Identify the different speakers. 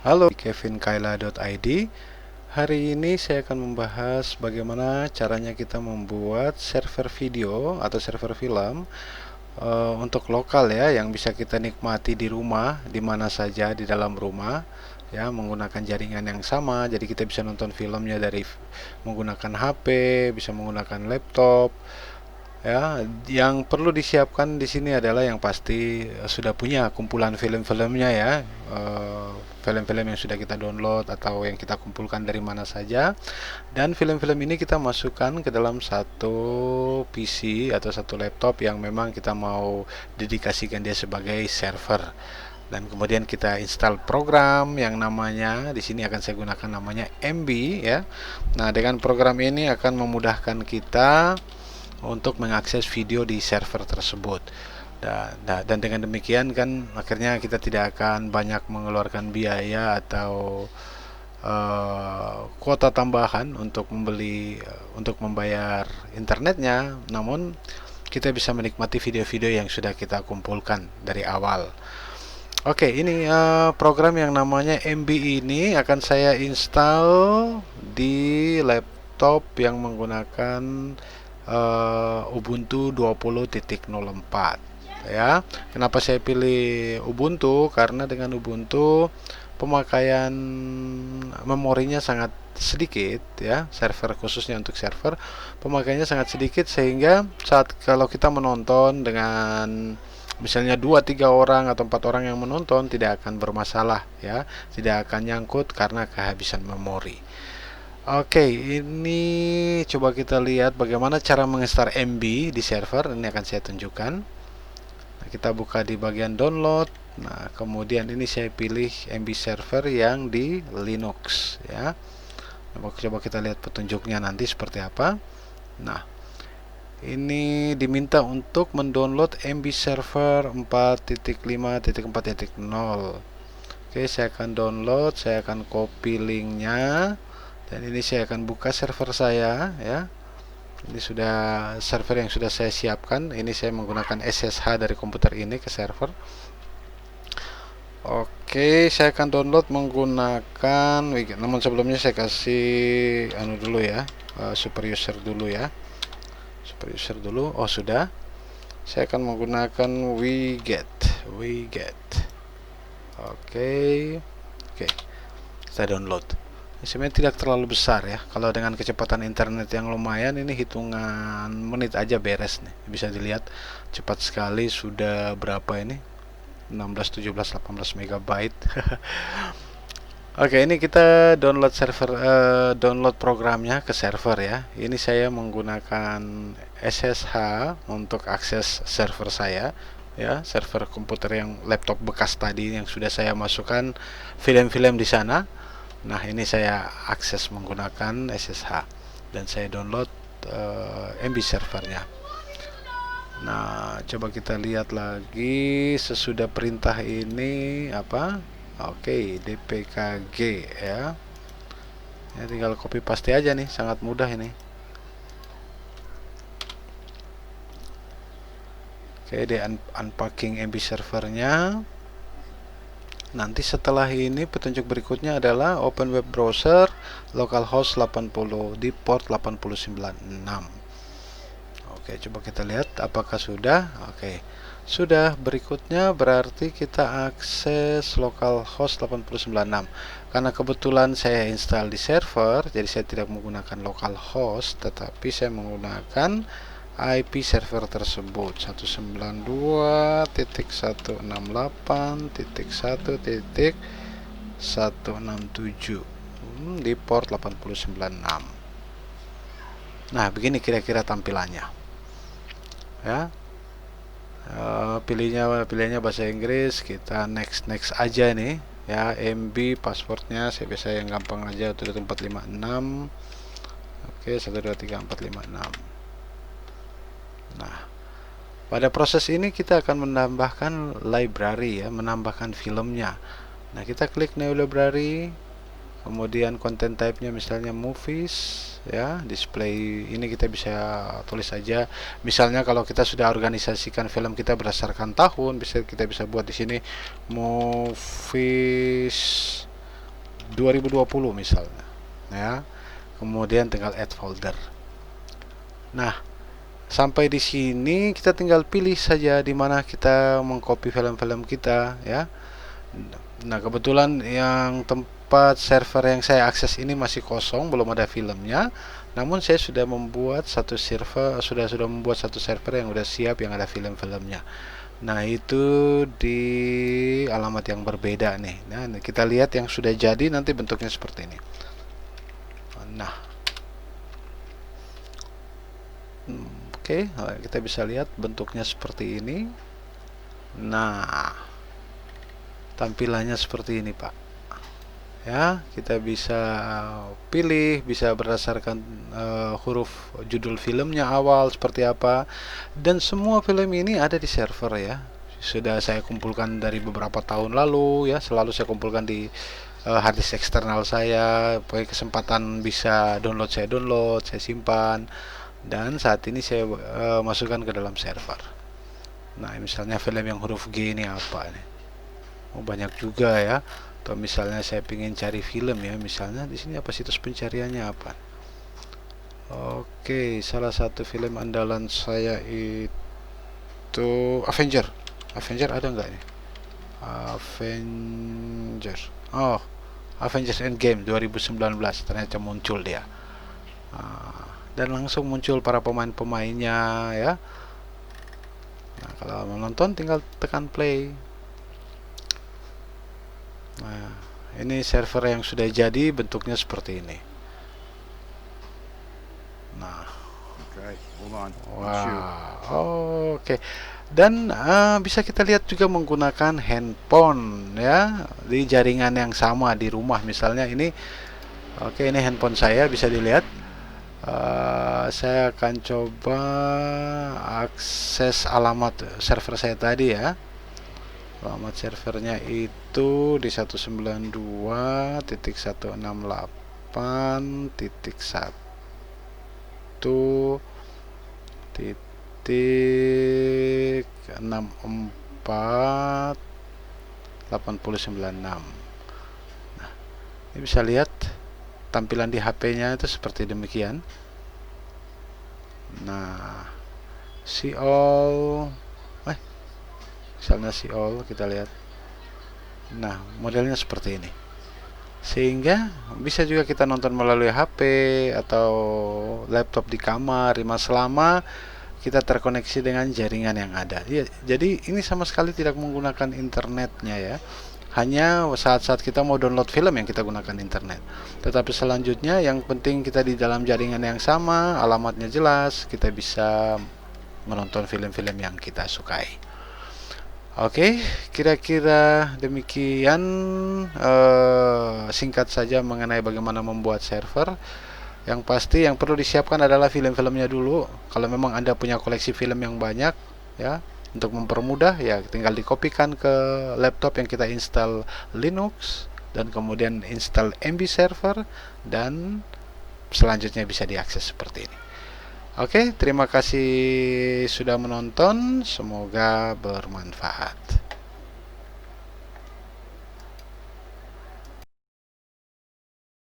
Speaker 1: Halo, kevinkaila.id. Hari ini saya akan membahas bagaimana caranya kita membuat server video atau server film untuk lokal ya, yang bisa kita nikmati di rumah, di mana saja di dalam rumah ya, menggunakan jaringan yang sama. Jadi kita bisa nonton filmnya dari menggunakan HP, bisa menggunakan laptop. Ya, yang perlu disiapkan di sini adalah yang pasti sudah punya kumpulan film-filmnya ya, film-film yang sudah kita download atau yang kita kumpulkan dari mana saja. Dan film-film ini kita masukkan ke dalam satu PC atau satu laptop yang memang kita mau dedikasikan dia sebagai server. Dan kemudian kita install program yang namanya di sini akan saya gunakan namanya MB ya. Nah, dengan program ini akan memudahkan kita untuk mengakses video di server tersebut. Dan dengan demikian kan akhirnya kita tidak akan banyak mengeluarkan biaya atau kuota tambahan untuk untuk membayar internetnya, namun kita bisa menikmati video-video yang sudah kita kumpulkan dari awal. Oke, ini program yang namanya MB ini akan saya install di laptop yang menggunakan Ubuntu 20.04 ya. Kenapa saya pilih Ubuntu? Karena dengan Ubuntu pemakaian memorinya sangat sedikit ya, server khususnya untuk server pemakaiannya sangat sedikit, sehingga saat kalau kita menonton dengan misalnya 2-3 orang atau 4 orang yang menonton tidak akan bermasalah ya, tidak akan nyangkut karena kehabisan memori. Oke, ini coba kita lihat bagaimana cara menginstal MB di server. Ini akan saya tunjukkan. Nah, kita buka di bagian download. Nah, kemudian ini saya pilih MB server yang di Linux ya. Coba kita lihat petunjuknya nanti seperti apa. Nah, ini diminta untuk mendownload MB server 4.5.4.0. Oke, saya akan download, saya akan copy linknya. Dan ini saya akan buka server saya ya. Ini sudah server yang sudah saya siapkan. Ini saya menggunakan SSH dari komputer ini ke server. Oke, saya akan download menggunakan Wiget. Namun sebelumnya saya kasih dulu ya, super user dulu ya. Super user dulu. Oh, sudah. Saya akan menggunakan Wiget. Oke. Oke. Kita download. Sebenarnya tidak terlalu besar ya. Kalau dengan kecepatan internet yang lumayan, ini hitungan menit aja beres nih. Bisa dilihat cepat sekali, sudah berapa ini? 16, 17, 18 megabyte. Oke, ini kita download programnya ke server ya. Ini saya menggunakan SSH untuk akses server saya ya, server komputer yang laptop bekas tadi yang sudah saya masukkan film-film di sana. Nah, ini saya akses menggunakan SSH dan saya download MB servernya. Nah, coba kita lihat lagi sesudah perintah ini apa? Oke, dpkg ya. Ya, tinggal copy paste aja nih, sangat mudah ini. Oke, di unpacking MB servernya. Nanti setelah ini petunjuk berikutnya adalah open web browser localhost 80 di port 8096. Oke, coba kita lihat apakah sudah. Oke, sudah. Berikutnya berarti kita akses localhost 8096. Karena kebetulan saya install di server, jadi saya tidak menggunakan localhost, tetapi saya menggunakan IP server tersebut 192.168.1.167 di port 8096. Nah, begini kira-kira tampilannya ya. Pilihnya bahasa Inggris, kita next aja nih ya. MB passwordnya saya biasa yang gampang aja, 12456. Oke, 1234556. Nah, pada proses ini kita akan menambahkan library ya, menambahkan filmnya. Nah, kita klik new library. Kemudian content type-nya misalnya movies, ya. Display ini kita bisa tulis saja. Misalnya kalau kita sudah organisasikan film kita berdasarkan tahun, kita bisa buat di sini movies 2020 misalnya, ya. Kemudian tinggal add folder. Nah, sampai di sini kita tinggal pilih saja di mana kita mengcopy film-film kita, ya. Nah, kebetulan yang tempat server yang saya akses ini masih kosong, belum ada filmnya. Namun saya sudah membuat satu server, sudah membuat satu server yang sudah siap yang ada film-filmnya. Nah, itu di alamat yang berbeda nih. Nah, kita lihat yang sudah jadi nanti bentuknya seperti ini. Nah, oke, kita bisa lihat bentuknya seperti ini. Nah, tampilannya seperti ini, Pak. Ya, kita bisa pilih, bisa berdasarkan huruf judul filmnya awal seperti apa, dan semua film ini ada di server, ya. Sudah saya kumpulkan dari beberapa tahun lalu, ya. Selalu saya kumpulkan di harddisk eksternal saya. Pokoknya kesempatan bisa download, saya simpan, dan saat ini saya masukkan ke dalam server. Nah, misalnya film yang huruf G ini apa nih? Oh, banyak juga, ya. Atau misalnya saya ingin cari film, ya, misalnya di sini apa situs pencariannya apa? Oke, salah satu film andalan saya itu Avenger. Avenger ada nggak nih? Avenger. Oh, Avengers Endgame 2019 ternyata muncul dia. Dan langsung muncul para pemain-pemainnya, ya. Nah, kalau mau nonton tinggal tekan play. Nah, ini server yang sudah jadi, bentuknya seperti ini. Nah, wow, oke. Dan bisa kita lihat juga menggunakan handphone, ya, di jaringan yang sama di rumah. Misalnya ini, oke, ini handphone saya bisa dilihat. Saya akan coba akses alamat server saya tadi, ya. Alamat servernya itu di 192.168.64.8096. Nah, ini bisa lihat tampilan di HP-nya itu seperti demikian. Nah, see all, misalnya see all, kita lihat. Nah, modelnya seperti ini. Sehingga bisa juga kita nonton melalui HP atau laptop di kamar, selama kita terkoneksi dengan jaringan yang ada. Ya, jadi ini sama sekali tidak menggunakan internetnya, ya. Hanya saat-saat kita mau download film yang kita gunakan internet. Tetapi selanjutnya yang penting kita di dalam jaringan yang sama, alamatnya jelas, kita bisa menonton film-film yang kita sukai. Oke, kira-kira demikian singkat saja mengenai bagaimana membuat server. Yang pasti yang perlu disiapkan adalah film-filmnya dulu. Kalau memang Anda punya koleksi film yang banyak, ya, untuk mempermudah, ya, tinggal dikopikan ke laptop yang kita install Linux, dan kemudian install MB server, dan selanjutnya bisa diakses seperti ini. Oke, terima kasih sudah menonton. Semoga bermanfaat.